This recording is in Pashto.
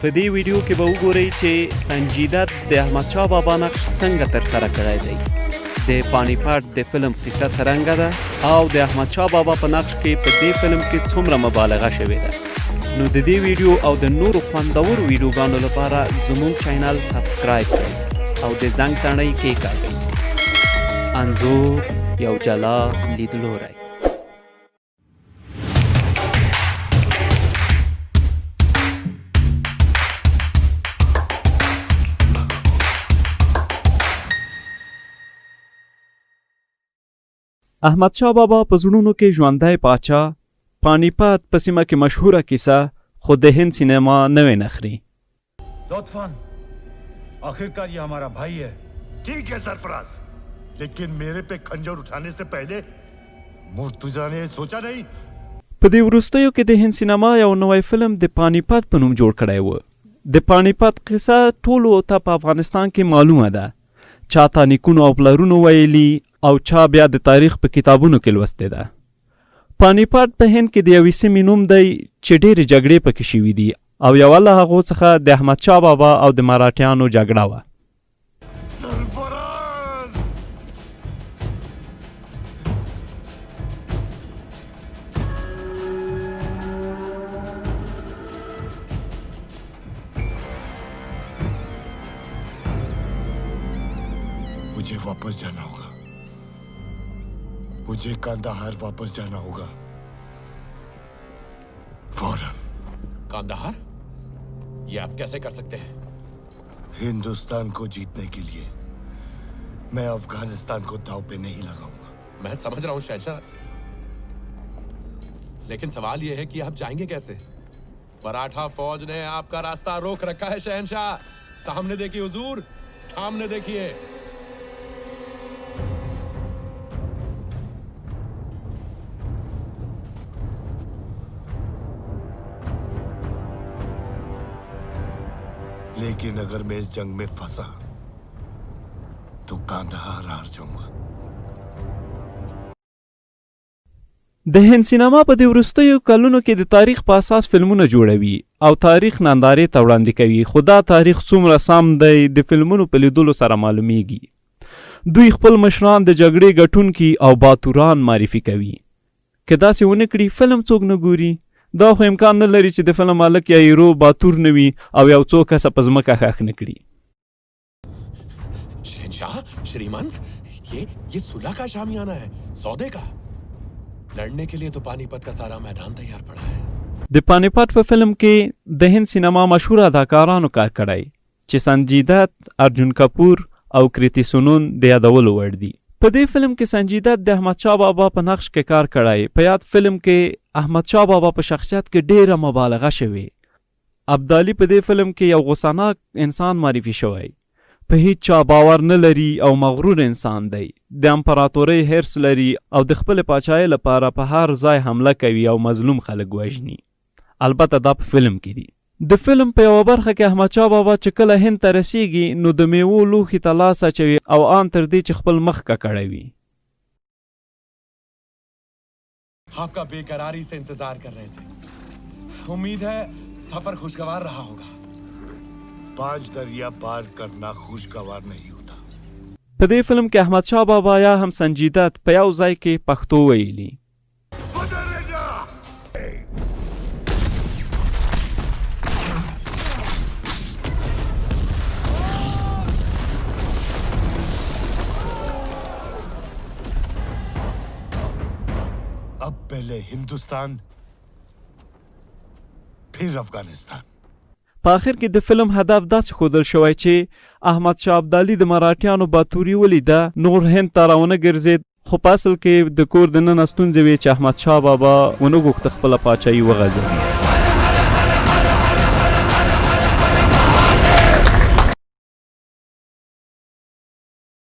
په دې ویډیو کې به وګورئ چې سنجیده د احمدشاه بابا نقش څنګه ترسره کړی دی، د پانی پت د فلم قصه څرنګه ده او د احمدشاه بابا په نقش کې په دې فلم کې څومره مبالغه شوې ده. نو د دې ویډیو او د نورو خوندورو ویډیوګانو لپاره زموږ چینل سبسکرایب کړئ او د زنګ تڼۍ کېکاږئ. انځور یو جلا لیدلوری. احمدشاه بابا په زړونو کې ژوندی پاچا، پانی پت په سیمه کې مشهوره کیسه، خو د هند سینما نوې نخري. लुत्फन आखिरकार ये हमारा भाई है. ठीक है सरफराज, लेकिन मेरे पे खंजर उठाने से पहले मुर्तजा ने सोचा नहीं. په دې وروستیو کې د هند سینما یو نوی فلم د پانی پت په نوم جوړ کړی و. د پانی پت قصه ټولو ته په افغانستان کې معلومه ده. چاته نیکونو او پلرونو ویلي او چا بیا د تاریخ په کتابونو کې لوستې ده. پانی پت په هند کې د یوې سیمې نوم دی چې ډېرې جګړې پکې شوي دي او یوه له هغو څخه د احمدشاه بابا او د مراټیانو جګړه وه. मुझे वापस जाना होगा, मुझे कांदाहार वापस जाना होगा फौरन. कांदाहार? ये आप कैसे कर सकते हैं? हिंदुस्तान को जीतने के लिए मैं अफगानिस्तान को दांव पे नहीं लगाऊंगा. मैं समझ रहा हूं शहंशाह, लेकिन सवाल ये है कि आप जाएंगे कैसे? मराठा फौज ने आपका रास्ता रोक रखा है शहंशाह. सामने देखिए हुजूर, सामने देखिए. लेकिन अगर मैं इस जंग में फंसा तो कांदाहार हार जाऊंगा. د هند سینما په دې وروستیو کلونو کې د تاریخ په اساس فلمونه جوړوي او تاریخ نندارې ته وړاندې کوي، خو دا تاریخ څومره سم دی د فلمونو په لیدلو سره معلومیږي. دوی خپل مشران د جګړې ګټونکي او باتوران معرفي کوي. که داسې ونه کړي فلم څوک نه ګوري. دا خو امکان نه لري چې د فلم مالک یا هیرو باتور نه وي او یو څو کسه په ځمکه ښخ نه کړي. शहंशाह श्रीमंत, ये सुलह का शामियाना है, सौदे का. लड़ने के लिए तो पानीपत का सारा मैदान तैयार पड़ा है. د پانی پت په فلم کې د هند سینما مشهور اداکارانو کار کړی چې سنجیدت، ارجن کپور او کریتی سونون د یادولو وړ دي. په دې فلم کې سنجیدت د احمدشاه بابا په نقش کې کار کړی. په یاد فلم کې احمدشاه بابا په شخصیت کې ډیره مبالغه شوې. ابدالي په دې فلم کې یو غصناک انسان معرفي شوی. په هیڅ چا باور نه لري او مغرور انسان دی. د امپراتورۍ حرص لري او د خپل پاچاهۍ لپاره په هر ځای حمله کوي او مظلوم خلک وژني. البته دا په فلم کې دي. د فلم په یوه برخه کې احمدشاه بابا چې کله هند ته رسیږي نو د میوو لوښي ته لاس اچوي او ان تر دې چې خپل مخ ککړوي. आपका बेकरारी से इंतजार कर रहे थे. उम्मीद है सफर खुशगवार रहा होगा. 5 दरिया पार करना खुशगवार नहीं होता. په دې فلم کې احمدشاه بابا یا هم سنجیدت په یو ځای کې پښتو ویلي. अब पहले हिंदुस्तान फिर अफगानिस्तान. په آخر کې د فلم هدف داسې ښودل شوی چې احمدشاه ابدالي د مراټیانو باتوري ولیده، نور هند ته راونه ګرځېد، خو په اصل کې د کور دننه ستونزې وې چې احمدشاه بابا ونه غوښته خپله پاچاهي وغځوي.